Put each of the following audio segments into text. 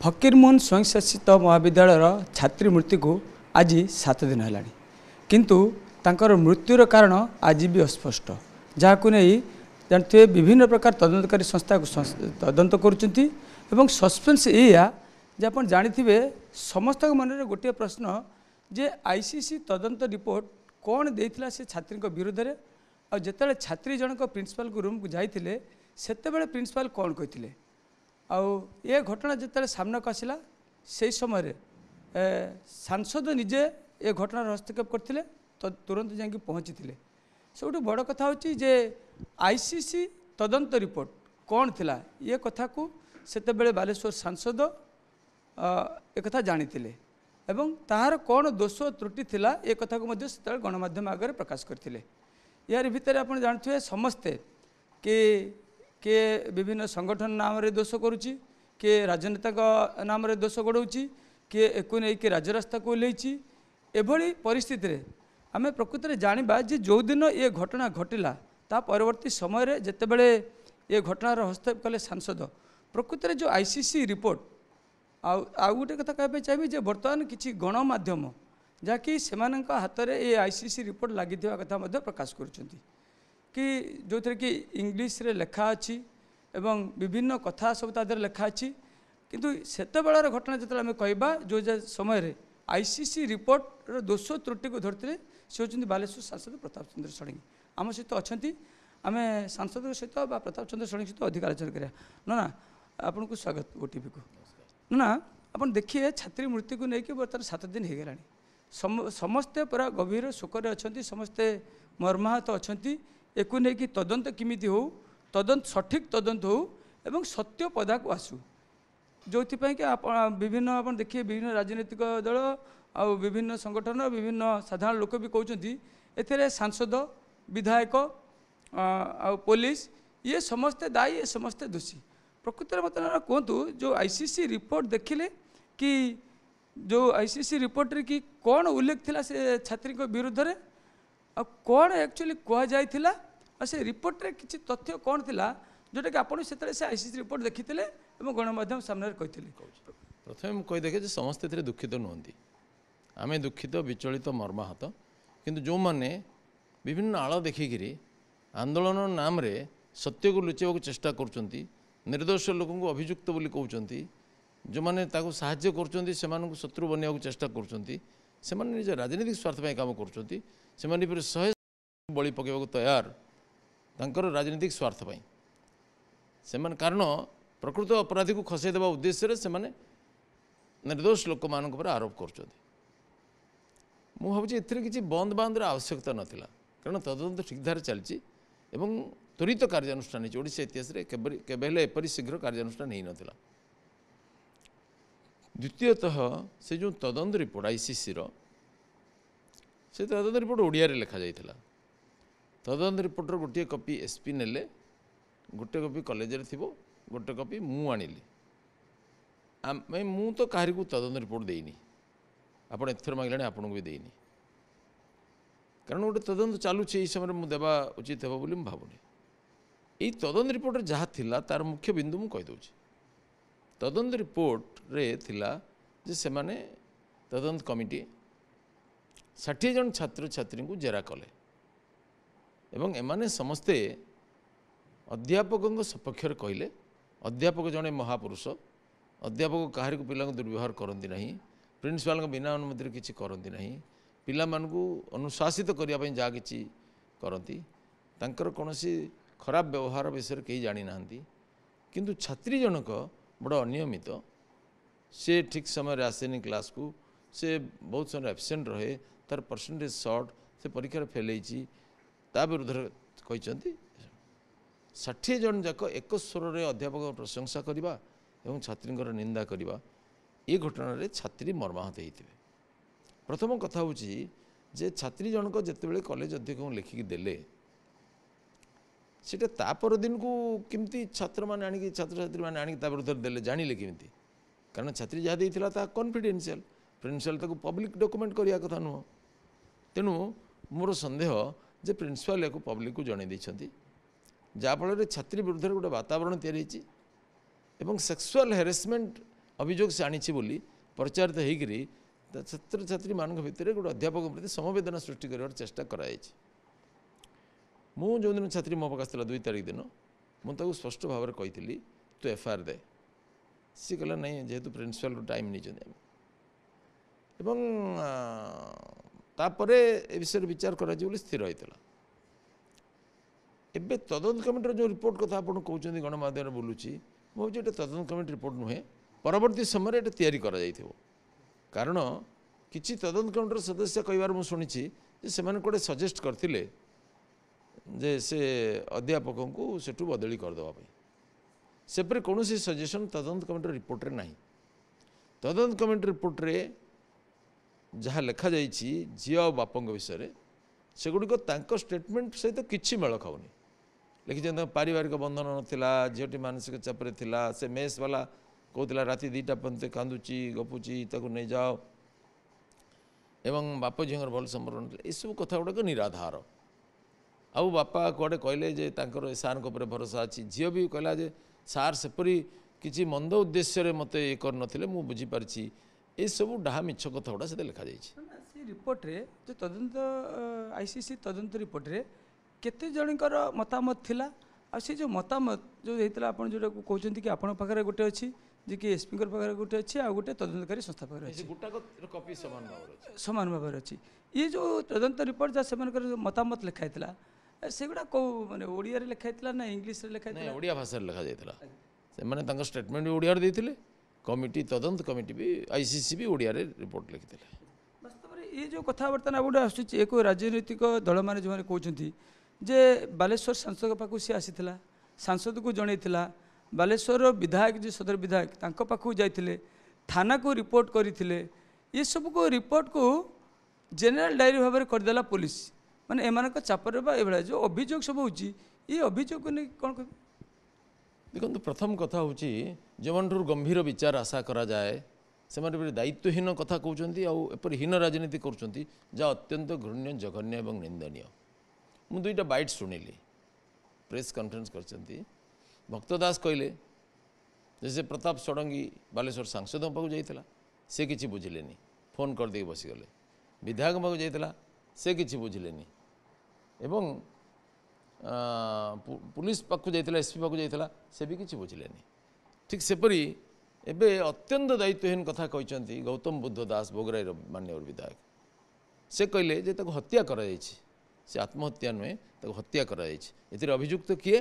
फकीरमोहन स्वयंशासित महाविद्यालय छात्री मृत्यु को आज 7 दिन है किंतु तांकर मृत्युर कारण आज भी अस्पष्ट जहाँ नहीं जानते विभिन्न प्रकार तदंतकारी संस्था तदंत कर सस्पेंस या जे आप जानी समस्त मन में गोटे प्रश्न जे आईसीसी तदंत रिपोर्ट कौन देता से छात्री विरोध में और जिते छात्री जनक प्रिंसिपल को रूम को जाते से प्रिंसिपल कौन कहते ये घटना जिते सामना को आसला से समय सांसद निजे ये घटनार हस्तक्षेप करते तो तुरंत जाकि पहुँची सब बड़ कथा हूँ जे आईसीसी तदंत रिपोर्ट कौन थिला ये कथा को सेतेबेले बालेश्वर सांसद एक कथा जानी एवं ताहार कौन दोष त्रुटि थिला ये कथा को से गणमाध्यम आगे प्रकाश करते यार भितर आप जानते समस्ते के विभिन्न संगठन नाम रे दोष करुच्ची किए राजनेता नाम रे दोष गड़ाऊँगी किए एक नहीं राजरास्ता को ओह्लैची एभली परिस्थिति रे आमे प्रकृत में जाना जे जो दिन ये घटना घटिला ता परवर्ती समय जितेबले ये घटनार हस्तक्षेप कले सांसद प्रकृत में जो आईसीसी रिपोर्ट आउ गोटे कथा कहना चाहिए जे बर्तमान किसी गणमाध्यम जहाँकि से हाथ में ये आईसीसी रिपोर्ट लगी कथा प्रकाश करुँच कि जो थे कि इंग्लीश रे लेखा अच्छी एवं विभिन्न कथा सब तादर लेखा अच्छी किंतु सेतेबेलार घटना जो आम कहवा जो समय आईसीसी रिपोर्ट दोष त्रुटि को धरते से होती बालेश्वर सांसद प्रताप चंद्र षडंगी आम सहित अच्छा आम सांसद सहित प्रताप चंद्र षडंगी सहित अधिक आलोचना करा ना आपन को स्वागत ओटीवी को ना आप देखिए छात्री मृत्यु को लेकिन बर्तमान 7 दिन हो गला समस्ते पूरा गभीर शोकर अच्छा समस्ते मर्माहत अच्छा एक नहीं तदंत किमी हो तदंत सठिक तदंत हो एवं सत्य पदा को आसू जो कि विभिन्न आप देखिए विभिन्न राजनीतिक दल आ विभिन्न संगठन विभिन्न साधारण लोक भी कहते एथे सांसद विधायक आ पुलिस ये समस्ते दायी ये समस्ते दोषी प्रकृत में मतलब कहतु जो आईसीसी रिपोर्ट देखिले कि जो आईसीसी रिपोर्ट रे कि कौन उल्लेख थिला से छात्री विरुद्ध रे आ कौन एक्चुअली कह जाइथिला आ से रिपोर्ट रे किछि तथ्य कौन थिला जोटा कि आपण से आईसीसी रिपोर्ट देखिथिले एवं गणमाध्यम सामने कहते प्रथम कही देखे समस्ते दुखित नुहति आम दुखित विचलित मर्माहत किंतु जो मैंने विभिन्न आड़ देखिकी आंदोलन नाम रे सत्य को लुचाइबा चेष्टा कर निर्दोष लोक अभियुक्त बोली कहते जो मैंने साहाय्य कर शत्रु बनवाक चेष्टा कर राजनीतिक स्वार्थ काम कर शहे बलि पकड़ तैयार तांकर राजनीतिक स्वार्थ से कारण प्रकृत अपराधी को खसईदेवा उद्देश्य से निर्दोष लोक मान आरोप कर भावी किसी बंद बांधर आवश्यकता नाला कारण तदंत ठीक धारा चलती त्वरित कार्यानुष्ठान ओडिशा इतिहास केवल एपरी शीघ्र कार्यानुष्ठान हो नाला द्वितीयतः से जो तदंत रिपोर्ट आईसीसी से तदंत रिपोर्ट ओडिया लिखा जाइथिला तदंत रिपोर्टर गोटे कॉपी एसपी नेले गोटे कॉपी कॉलेज रे थिबो गोटे कॉपी मु आनिली मु तो काहरी को तदंत रिपोर्ट देनी आपण एथर मांगलानी आपन को भी देनी कारण गोटे तदंत चलुचे ये समय मुझे देवा उचित हे बोली भावुनी यही तदंत रिपोर्ट जहाँ थिला तार मुख्य बिंदु मु कहीदे तदंत रिपोर्ट रे थिला जे से माने तदंत कमिटी 60 जन छात्र छात्री को जेरा कले एवं एमाने समस्ते अध्यापकों सपक्ष कहले अध्यापक जड़े महापुरुष अध्यापक काहरी को पिला दुर्व्यवहार करती ना प्रिंसिपाल बिना अनुमति किसी करती ना पिला मानू अनुशासित करने जहाँ कि करती कौन खराब व्यवहार विषय कहीं जानी ना किंतु छात्री जनक बड़ अनियमित से ठीक समय आसेनी क्लास को से बहुत समय एब्सेंट रहे तार परसेंटेज सर्ट से परीक्षा फेल होता विरुद्ध कहते 60 जन जाक एक स्वर में अध्यापक प्रशंसा करवा एवं छात्री निंदा करवा ये घटना छात्री मर्माहत होते प्रथम कथा हूँ जे छात्री जनक जितेबाला कॉलेज अध्यक्ष लिखिकी देले सीटा तापर दिन को किमती छात्र मैंने आनिक छात्र छात्री मैंने आनिक विरुद्ध देले जानिले किमती कारण छात्री जहाँ देता ता कॉन्फिडेंशियल प्रिंसिपल ताको पब्लिक डॉक्यूमेंट करने कथा नुह तेणु मोर संदेह जे प्रिंसिपल या पब्लिक को जन जहाँफल छात्री विरुद्ध गोटे वातावरण तैयारी सेक्सुअल हेरासमेंट अभियोग से आनी बोली प्रचारित होकर छात्र छात्री मान भितर गोटे अध्यापक प्रति समवेदना सृष्टि कर चेष्टा कराई। मु जो दिन छात्री मो पास 2 तारीख दिन मुझे स्पष्ट भाव में कही तू एफआईआर दे। सी कहला नहीं जेहेतु प्रिंसिपाल टाइम नहीं एवं तापर ए विषय विचार करा स्थिर होता। एबे तदंत कमिटर जो रिपोर्ट कथा आप कहते गणमाध्यम बोलूँ मुझे तदंत कमिटी रिपोर्ट नुहे परवर्ती समय ये तैयारी करा जाइथिबो। कारण किसी तदंत कमिटर सदस्य कहबार मुझे शुणी से कौटे सजेस्ट करते जे से अध्यापक को सेठू बदली करदेवाई सेपरी कौन सजेसन तदंत कमिटी रिपोर्ट रे नहीं। तदंत कमिटी रिपोर्ट रे जहाँ लिखा जाइए झी और बापा विषय से गुड़िक स्टेटमेंट सहित किसी मेल खाऊनी। लिखी पारिवारिक बंधन नाला झीटी मानसिक चापरे थिला से मेस वाला कहला राति 2टा पर्यंत कांदुची गपुची ताकू नहीं जाओ एवं बाप झीर भल संपर्क ना यू कथा गुड़ाक निराधार। आउ बापा कड़े कहले जे तांकर सार को भरोसा अच्छी झील भी कहला जे सार सेपरी किसी मंद उद्देश्य मत ये कर नथिले मु बुझीपारी ये सब डाहा मिछ कथा गुड़ा से लिखा जाइए। से रिपोर्ट रे जो तदंत आईसीसी तदंत रिपोर्ट रे केते जनकर मतामत थिला आ से जो मतामत जो हेतला आपण जोटा कहउचंती कि आपण पाखरे गोटे अछि जे कि एसपी कर पाखरे गोटे अछि आ गोटे तदंतकारी संस्था पाखरे अछि गुटा को कॉपी समान भाव अछि। ये जो तदंत रिपोर्ट जा सेमानकर मतामत लिखा हेतला सेगुड़ा को माने ओडिया रे लिखा हेतला ना इंग्लिश रे लिखा हेतला? ओडिया भाषा लिखा जाइतला। से माने तांकर स्टेटमेंट भी ओडिया रे देथिले कमिटी तदंत कमिटी भी आईसीसी भी ओडिया रे रिपोर्ट लिखिथिले। वास्तव में ये जो कथावार्ता ना गोटे आसुची एक राजनीतिक दल माने जो माने कहउचंती जे बालेश्वर सांसद पाखु सी आसीथिला सांसद को जनइथिला बालेश्वर विधायक जी सदर विधायक तांको पाखु जाइथिले थाना को रिपोर्ट करिथिले ये सब को रिपोर्ट को जनरल डायरी भाव में करदेला पुलिस माने एमानक चापर बा एभला जो अभियोग सब होची ये अभियोग को कौन कह देखो प्रथम कथा हूँ जो मन गंभीर विचार आशा करा जाए से दायित्वहीन कथा कहते हीन राजनीति कर अत्यंत घृण्य जघन्य और निंदनीय। मु 2टा बाइट शुणिली प्रेस कॉन्फ्रेंस कर भक्त दास कहले जैसे प्रताप षडंगी बालेश्वर सांसद पाक जाइला से किसी बुझिलेनी फोन कर दे बसीगले विधायक पाक जाइला से किसी बुझिलेनी एवं पुलिस पाक जाइला एसपी पाक जाइला से भी किसी बुझिलेनी। ठीक सेपरी एबे अत्यंत दायित्वहीन कथा कहते गौतम बुद्ध दास बोगराई मान्यवर विधायक से कहले जे ताको हत्या करा जायछि से आत्महत्या नुहे ताको हत्या करा जायछि। एतिर अभियुक्त किए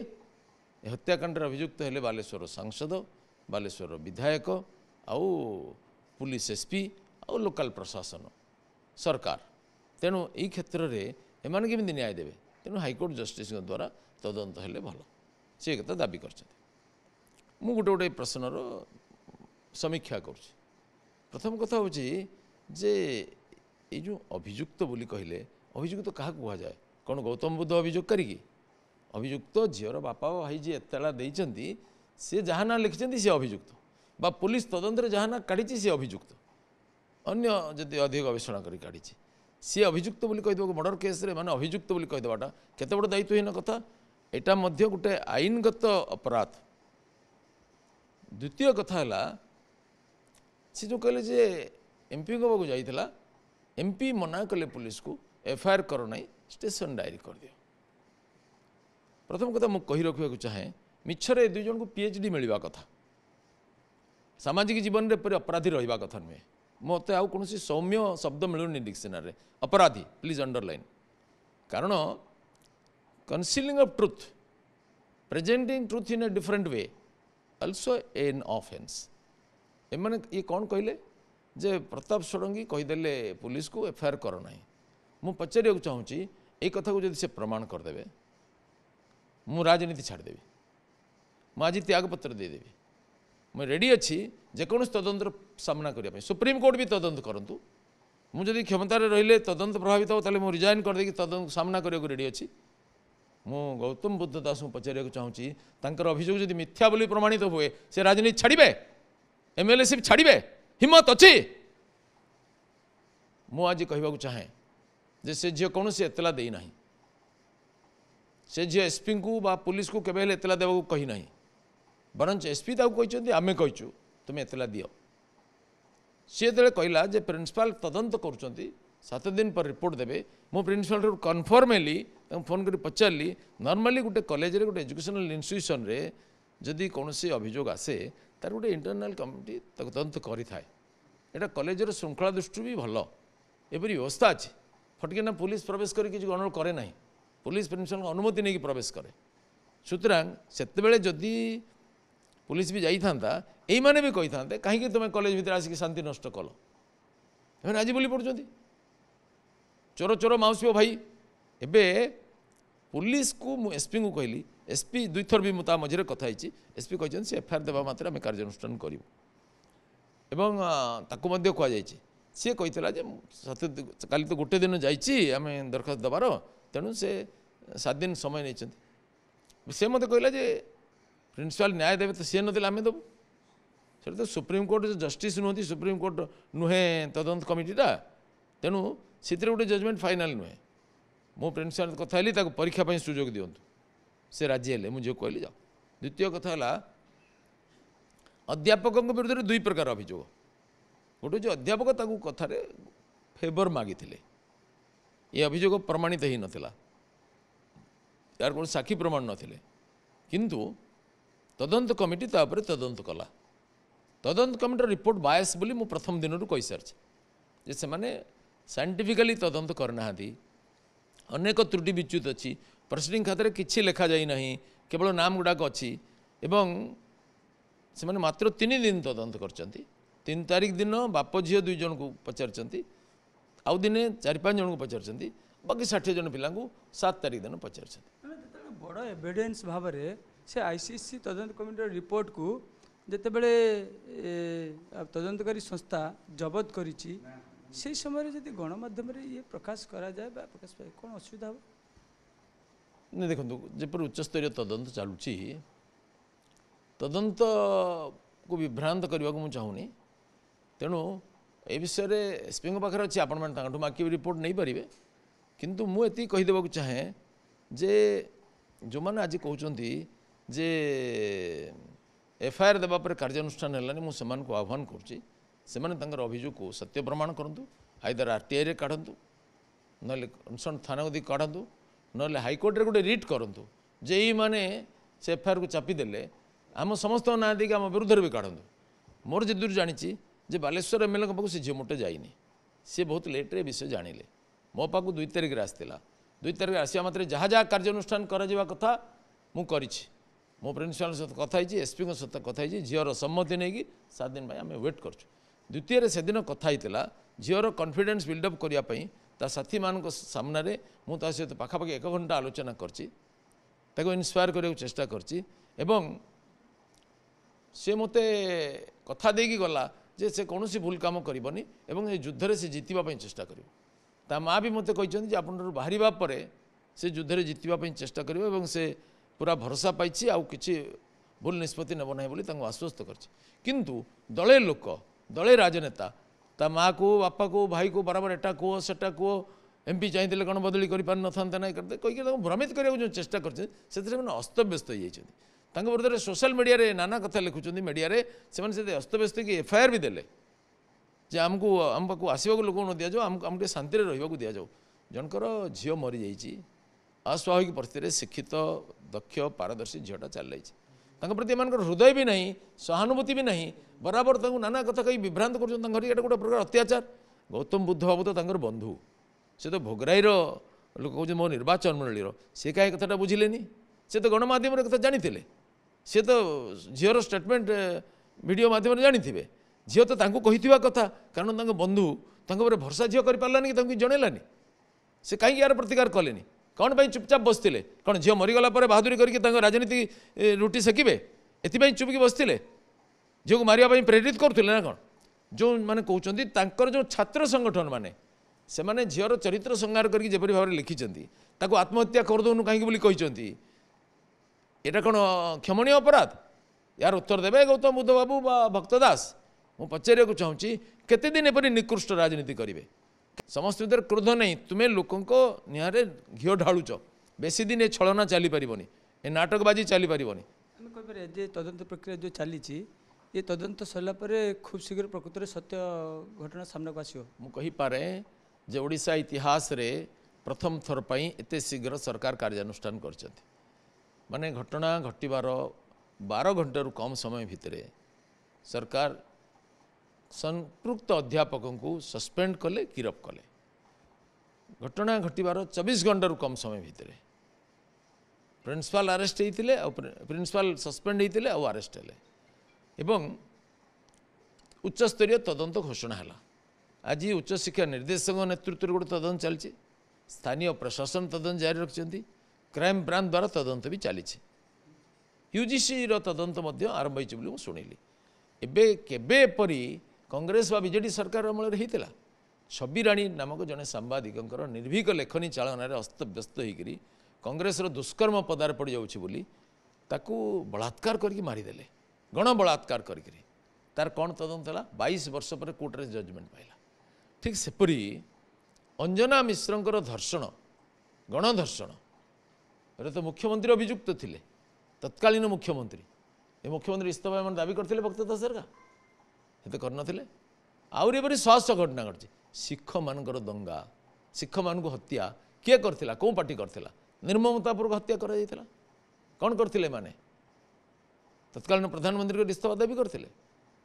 हत्याकांड अभियुक्त हेले बालेश्वर सांसद बालेश्वर विधायक आउ पुलिस एसपी आउ लोकल प्रशासन सरकार। तेणु यही क्षेत्र में एमाने केमिति न्याय देवे तेणु हाईकोर्ट जस्टिस द्वारा तदंत हेले भल सी कथा दाबी कर मु गोटे गोटे प्रश्नर समीक्षा कर। प्रथम कथा हूँ जे ये जो अभियुक्त बोली कहले अभियुक्त क्या कह जाए कौन गौतम बुद्ध अभियोगकारी कि अभियुक्त झीर बापा भाई जी एतला देइचंती से जहाँ ना लिखिं सी अभियुक्त बा पुलिस तदंतर जहाँ ना काढ़ी सी अभियुक्त अन्य जदि अधिक गवेषणा कर काढ़ी सी अभियुक्त बोली कहीदेव मर्डर केस रे माने अभियुक्त बोली कहीदेवाटा केते बड़ दायित्वहीन कथा एटा मध्य गोटे आईनगत अपराध। द्वितीय कथा है सी जो कहले जे एमपी को पाक जाइला एमपी मना कले पुलिस को एफआईआर कर ना स्टेशन डायरी कर दियो। प्रथम कथा मुझे कही रखा चाहे मिछरे 2 जन को पीएचडी मिलवा कथा सामाजिक जीवन में पर अपराधी रहा कथा नुहे मत आउ कौन सौम्य शब्द मिलूनी डिक्शनरी अपराधी प्लीज अंडरलाइन कारण concealing of truth presenting truth in a different way also an offence. एमाने ये कौन कहले जे प्रताप षडंगी कहीदेले पुलिस को एफआईआर कर ना मु पचारिया चाहूँगी ये कथा को जब से प्रमाण करदे मु राजनीति छाड़देवी मुझे त्यागपत्र देदेवी मुझे रेडी अच्छी जेकोसी तदंतर सामना करने सुप्रीम कोर्ट भी तदंत करूँ मुझे क्षमतार रही तदंत प्रभावित हो ताले रिजाइन करदे तदंत सामना करने रेडी अच्छी। मु गौतम बुद्ध दास को पचारिया चाहूँगी तांकर अभियोग जब मिथ्या बोली प्रमाणित हुए से राजनीति छाड़े एमएलएशिप छाड़े हिम्मत अच्छी मु आज कहवाक चाहे जे से झील कौन एतला देना से झील एसपी को बा पुलिस को केवल एतला देवा कही ना बरंच एसपी कहते आमे कहचु तुम एतला दियो सी जो कहला जे प्रिंसिपाल तदंत कर 7 दिन पर रिपोर्ट देवे मो प्रिंसिपाल कन्फर्मली फोन कर पचारि नॉर्मली गोटे कॉलेज रे गोटे एजुकेशनल इंस्टीट्यूशन रे जदि कौन अभियोग आसे तार गोटे इंटरनल कमिटी तदंत करि थाए एटा कॉलेजर श्रृंखला दृष्टि भी भल एपरी व्यवस्था अच्छी फटकिना पुलिस प्रवेश कर किसी गणना करे ना पुलिस प्रिंसिपाल अनुमति नहीं प्रवेश करे सुतरां सेतेबेले जदि पुलिस भी जाई थांता एई माने भी कही थांते कहीं तुम कॉलेज भीतर आसिक शांति नष्ट कल एमने आज बोली पड़ुछंती चोर चोर माउसी भाई एबे पुलिस को एसपी को कहली एसपी दुई थर भी मुता मझे कथा एसपी कहते से एफआईआर देवा मात्र आम कार्यानुष्ठान करूँ एवं ताकू मध्य कहुई सी कही काली तो गोटे दिन जामें दरखास्त देवार तेणु से 7 दिन समय नहीं से मत कहला जे प्रिंसिपाल न्याय देवे तो सी ना आम देवु से तो सुप्रीमकोर्ट जस्टिस नुहति सुप्रीमकोर्ट नुहे तदंत कमिटीटा तेणु से गोटे जजमेंट फाइनाल नुहे मो प्रिंसिपाल कथा परीक्षा सुजोग दिंतु से राजी हेले मुझे कहली जाओ द्वितीय कथा है अध्यापकों विरुद्ध में 2 प्रकार अभियोग गोटे जो अध्यापक ताकू कथार फेवर मागी ये अभियोग प्रमाणित ही नाला यार कौन साक्षी प्रमाण नथिले किंतु तदंत कमिटी तापर तदंत कला तदंत कमिटीर रिपोर्ट बायस बोली मु प्रथम दिन कही सारी से माने साइंटिफिकली तदंत करना अनेक त्रुटि विच्युत अच्छी प्रोसीडिंग खाते किसी लिखा जाई नहीं केवल नाम गुड़ाक अच्छी एवं से माने मात्र 3 दिन तदंत करचंती 3 तारीख दिन बाप झील 2 जन को पचारचंती आउ दिने 4-5 जन को पचारचंती बाकी 60 जन पिला 7 तारीख दिन पचारचंती बड़ एविडेंस भाव से आईसीसी तदंत कमिटी रिपोर्ट को जितेबले तदंतकारी संस्था जबत करिछि से समय जदि गणमाध्यम ये प्रकाश करा जाए प्रकाश पाए कौन असुविधा हो नहीं देखो जपर उच्चस्तरीय तदंत चलुची तदंत को विभ्रांत करने को मुझे चाहूनी तेणु ए विषय में एसपी पाखे अच्छी आपण मैंने माकी रिपोर्ट नहीं पारे किंतु मुझे कहीदेक चाहे जे जो मैंने आज कहते जे एफआईआर देवा पर कार्यानुष्ठान है मुझे आह्वान करुच्ची से अभियोग को सत्य प्रमाण करूँ आईदर आरटीआई रे काढ़तु ना कंसर्न थाना को काढ़तु ना हाईकोर्ट रे गोटे रिट करूँ जे मैंने से एफआईआर को चापिदेले आम समस्त ना देकी आम विरुद्ध भी काढ़तु मोर जे दूर जानी जे बालेश्वर एमएलए पाक से झील मोटे जाइनी सी बहुत लेट्रे विषय जानिले मो पाक 2 तारिख आसला 2 तारिख आसा मात्र जहाँ जहाँ कार्यानुष्ठान करा कथा मुझे मो प्रिंसिपाल सहित कथा एसपी सहित कथा झीर सम्मति नहीं 7 दिन आम वेट कर द्वितीय से दिन कथा झीर कॉन्फिडेंस बिल्डअप करने ता साथी मान सामने मुझे सहित पाखापाखि 1 घंटा आलोचना कर इन्स्पायर करने चेष्टा करसी मते कथा देकी गला जे से कौन भूल काम करनी एवं ये युद्ध से जितवाई चेष्टा कर ता माँ भी मत कहते आप बाहर पर से युद्ध में जितवाई चेष्टा कर से पूरा भरोसा पाई आउ कि भूल निष्पत्ति नेब ना आश्वस्त किंतु दले लोक दले राजनेता ता माँ को बापा को भाई को बराबर एटा कह सेटा कह एमपी चाहिए कौन बदली कर पार ना ना करते कहीकि भ्रमित करने जो चेष्टा करते अस्तव्यस्त हो विरुद्ध सोशल मीडिया रे नाना कथा लिखुं मीडिया से अस्तव्यस्त कि एफआईआर भी देले जे आमको आम पाक आसवाक लोक न दि जाऊ आम शांति रही दि जाऊ जनकर झील मरी जाइए अस्वाभाविक परिस्थिति शिक्षित दक्ष पारदर्शी झीलटा चल जाइए प्रति एम हृदय भी नहीं सहानुभूति भी नहीं बराबर नाना कथा कही विभ्रांत कर गोटे प्रकार अत्याचार गौतम बुद्ध बाबू तो बंधु से तो भोगराई लोक कह मो निर्वाचन मंडली सी कहीं कथा बुझिले से तो गणमाध्यम कथा जानी सी तो झीर स्टेटमेंट वीडियो मध्यम जानी झील तो कही कथा कारण बंधु भरोसा झील कर पारानी कि जनइलानी से कहीं यार प्रतिकार कले कौन पर चुपचाप बसते कौन झील मरीगला बहादुरी करके राजनीति रुटी सेकिबे एथि चुपकी बसते झील को मारे प्रेरित करुले ना कौन जो मैंने कहते जो छात्र संगठन माने से माने झीर चरित्र संहार करके जेपरी भाव लिखिं आत्महत्या करदौनु कहीं यहाँ कौन क्षमणीय अपराध यार उत्तर देवे गौतम बुद्ध बाबू बा भक्त दास मु पचारे चाहूँगी केते दिन एपरी निकृष्ट राजनीति करेंगे समस्त भर क्रोध नहीं तुम्हें लोकों निहारे घी ढालुच बेसी दिन ये छलना चली पारनी ए नाटकबाजी चली पारनी आम कहीपर जे तदंत प्रक्रिया जो चली ये तदंत सरला परे खूब शीघ्र प्रकृत में सत्य घटना सामना को आसियो मु कहि पारे जे ओडिशा इतिहास रे प्रथम थर पई एते शीघ्र सरकार कार्यानुष्ठान करछथि माने घटना घटिबार 12 घंटारू कम समय भितरे सरकार संपृक्त अध्यापकों को सस्पेंड कले गिरफ कले घटना घटिबार 24 घंटारू कम समय भितरे प्रिंसिपल अरेस्ट होते प्रिंसिपल सस्पेंड होते अरेस्ट हेले एवं उच्चस्तरीय तदंत घोषणा है आज उच्च शिक्षा निर्देशक नेतृत्व गोटे तदंत चलती स्थानीय प्रशासन तदंत जारी रखिंट क्राइम ब्रांच द्वारा तदंत भी चली यूजीसी तदंत आरंभ हो शुणिली एबे केबे एपरी कांग्रेस बा बीजेडी सरकार अमल होता छबिराणी नामक जड़े सांबादिकर निर्भीक लेखनी चालन अस्तव्यस्त होकर कांग्रेस दुष्कर्म पदार पड़ जाऊँगी बोली ताकू बलात्कार करके मारिदेले गण बलात्कार करके तार कौन तदंत है 22 वर्ष पर कोर्ट रे जजमेंट पाइला ठीक सेपरी अंजना मिश्र धर्षण गणधर्षण रे तो मुख्यमंत्री अभियुक्त थिले तत्कालीन मुख्यमंत्री ये मुख्यमंत्री इस्तीफा में दाबी करते वक्तव्य सरकार ये तो करनथिले आउरी एपरी शह शह घटना घटी शिख मानकर दंगा शिख मान हत्या किए करथिला कौ पार्टी करथिला निर्ममतापूर्वक हत्या करा जायतिला कौन करथिले माने तत्कालीन प्रधानमंत्री को इस्तीफा दाबी करथिले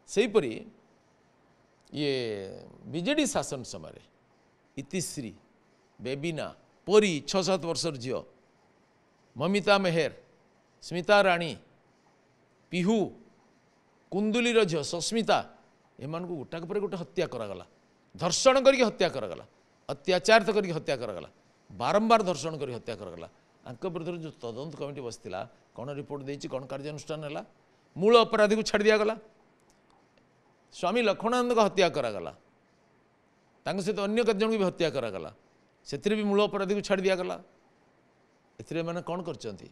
सेहीपरी ये बीजेडी शासन समय इतिश्री बेबीना परी 6-7 वर्षर झील ममिता मेहर स्मिता राणी पिहू कुंदुलीर झील सस्मिता एमान को गोटाक पर गोटे हत्या करागला धर्षण करके हत्या करागला अत्याचार तो करके हत्या करागला बारंबार धर्षण कर हत्या करागला आंक विरुद्ध जो तदंत कमिटी बसला कौन रिपोर्ट देछि कौन कार्यानुष्ठान है मूल अपराधी को छाड़ दिगला स्वामी लक्ष्मणानंद को हत्या करागला सहित अन्य कत जन भी हत्या करागला से भी मूल अपराधी को छाड़ दिगला ए कौन करछंती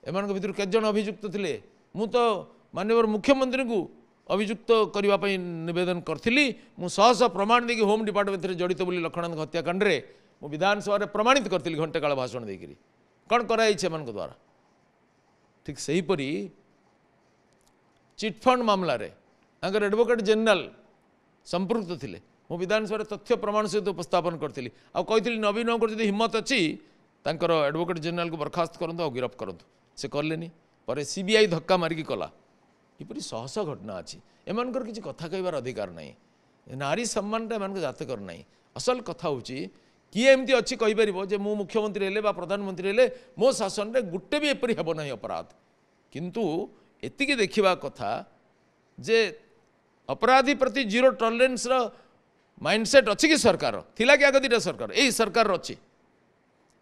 एमान भितर केत जन अभियुक्त थिले मु तो माननीय मुख्यमंत्री को अभियुक्त करने निवेदन करी मु शह प्रमाण देखिए होम डिपार्टमेंट जड़ित बोली लक्ष्मणानंद हत्याकांड में मु विधानसभा प्रमाणित करी घंटे काल भाषण देकर कौन कराई द्वारा ठीक से हीपरी चिटफंड मामला रे आंकर एडवोकेट जनरल संपृक्त थिले मु विधानसभा तथ्य प्रमाण सहित उपस्थापन करी कही नवीन जब हिम्मत अच्छी तांकर एडवोकेट जनरल को बर्खास्त करूँ और गिरफ्त करूँ से कलेनी पर सीबीआई धक्का मारिकी कला यपरी शह शह घटना अच्छी एमानकर किसी कथा कहबार अधिकार नहीं नारी सम्मानटा एमान जातकर नहीं असल कथा हूँ किए एमती अच्छी कहीपर जे मु मुख्यमंत्री हेले बा प्रधानमंत्री हेले मो शासन रे गुटे भी एपरी हेब नहीं अपराध किंतु एतिकी देखिबा कथा जे अपराधी प्रति जीरो टॉलरेंस रो माइंडसेट अच्छी कि सरकार थिला कि आग दुटा सरकार यही सरकार अच्छी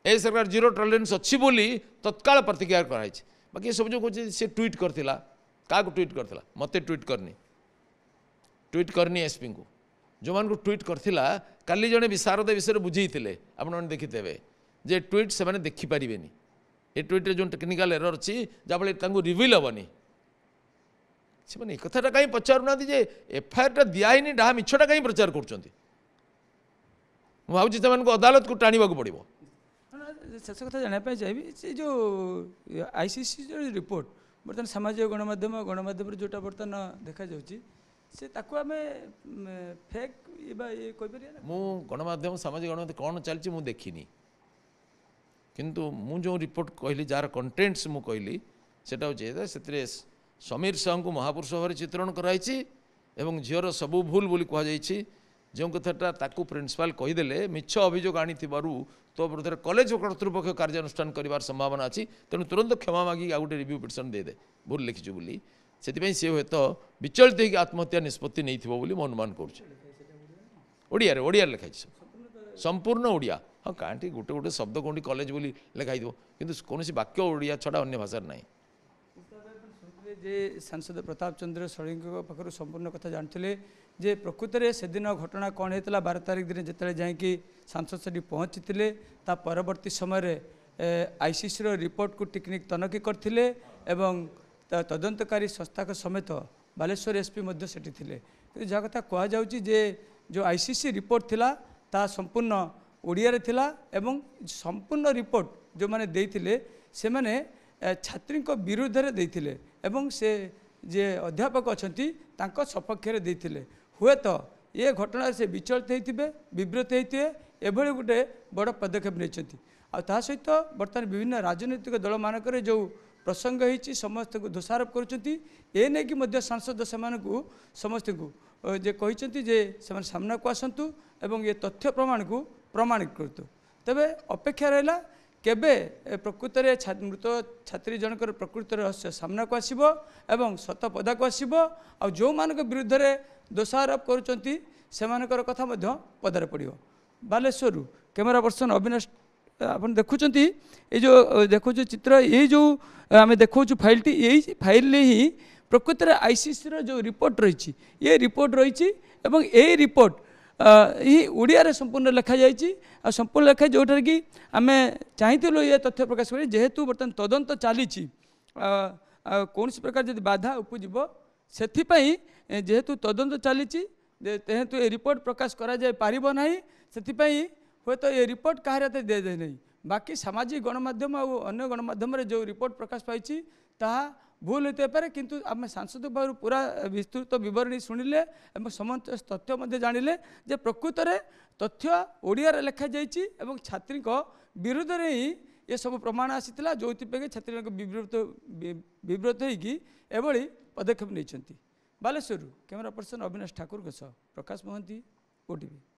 यही सरकार जीरो टॉलरेंस अच्छी बोली तत्काल प्रतिक्रिया कराई बाकी सब जो कह सी ट्वीट करथिला क्या ट्वीट करथिला मते ट्वीट करनी एसपी को जो मान को ट्वीट करथिला काली जने विशारद विषय बुझेइथिले आपण माने देखिथेबे जे ट्वीट से माने देखि परिबेनी ए ट्वीट रे जो टेक्निकल एरर अछि जाबले तांगु रिवील हबनी से माने कथाटा काई पचारुना जे एफआईआर टा दियाहिनी डा मिछटा काई प्रचार करचंती मु भाउची तमान को अदालत को टाणीबा को पड़िबो शेष कथा जाना चाहिए से जो आईसीसी जो रिपोर्ट बर्तमान सामाजिक गणमाध्यम जोटा बर्तमान देखा जाउची से ताको आमे फेक ये कोइ परिया मु गणमाध्यम सामाजिक गणमाध्यम कौन चलची मु देखिनी किंतु मु जो रिपोर्ट कहली जार कंटेंट्स मु कहली सेटा होचे से समीर साहू को महापुरुष भाव चित्रण कराई एवं झीर सबू भूल बोली कह जाइछि जो कथाटा ताकू प्रिंसिपाल कहीदेले मिछ अभियोग आनी तो विरुद्ध कॉलेज कर्तृपक्ष कार्यानुष्ठान कर संभावना अच्छी तेणु तुरंत क्षमा मागी आ गोटे रिव्यू पिटिशन दे भूल लिखिछु बोली से सी हे तो विचलित होकर आत्महत्या निष्पत्ति नहीं थी बोली मैं अनुमान करिया ओडिया लिखाई संपूर्ण ओडिया हाँ कहीं गोटे गोटे शब्द कौटी कॉलेज बोली लिखाई कि कौन वाक्य ओडिया छड़ा अन्य भाषा ना जे सांसद प्रताप चंद्र षड़ी पाखर संपूर्ण कथा जानते जे प्रकृत में से दिन घटना कौन होता 12 तारिख दिन जिते जाकि सांसद से पहुँची ता परवर्ती समय आईसीसी रिपोर्ट को टिकनिक तनखी करते एवं तदंतकारी संस्था समेत बालेश्वर एसपी सेठी थे जहाँ कथा कहुच्छी जे जो आईसीसी रिपोर्ट थिला ता संपूर्ण ओडिया थिला एवं संपूर्ण रिपोर्ट जो माने देइथिले से माने छात्री विरुद्ध रे देइथिले एवं से जे अध्यापक अच्छी सपक्ष देते हुए तो ये घटना से विचलित होते विव्रत होते एभली गोटे बड़ पदक्षेप नहीं आ सहित बर्तमान विभिन्न राजनैतिक दल मानक जो प्रसंग होती समस्त को दोषारोप कर सांसद से समस्त को जे कहते जे सामना को आसतु एवं ये तथ्य प्रमाण को प्रमाणित करतु तेबे अपेक्षा रहा केबे प्रकृत में मृत छात्री जनकर प्रकृत रहस्य सामना को आसब एवं सत पदा को आसब आ जो मान विरुद्ध में दोषारोप कर कथा पदार पड़ो। बालेश्वर कैमेरा पर्सन अविनाश आप देखुं ये जो देखो चित्र ये जो आम देखो फाइल यही फाइल ही प्रकृत में आईसीसी जो रिपोर्ट रही ये रिपोर्ट रही यही रिपोर्ट ही ओडिया संपूर्ण लिखा जाए संपूर्ण लिखा जोटार कि आम चाहूँ ये तथ्य प्रकाश करें जेहेतु बर्तमान तदंत चली कौन प्रकार जब बाधा उपजीव से जेहेतु तदंत चली जेहेतु ये रिपोर्ट प्रकाश करा जाए पारिबो नाही से हे तो ये रिपोर्ट कहार हाथ दे दे नहीं बाकी सामाजिक गणमाध्यम और अन्य गणमाध्यम जो रिपोर्ट प्रकाश पाई ताहा भूल होते पारे किंतु आम सांसद बाहर पूरा विस्तृत विवरणी शुणिले समस्त तथ्य जानिले जे प्रकृत में तथ्य ओडिया लिखा जाइए छात्री विरुद्ध में ही ये सब प्रमाण आसीला जो छात्री विव्रत होली पदक्षेप नहीं। बालेश्वर कैमेरा पर्सन अविनाश ठाकुर प्रकाश मोहंती ओटीवी।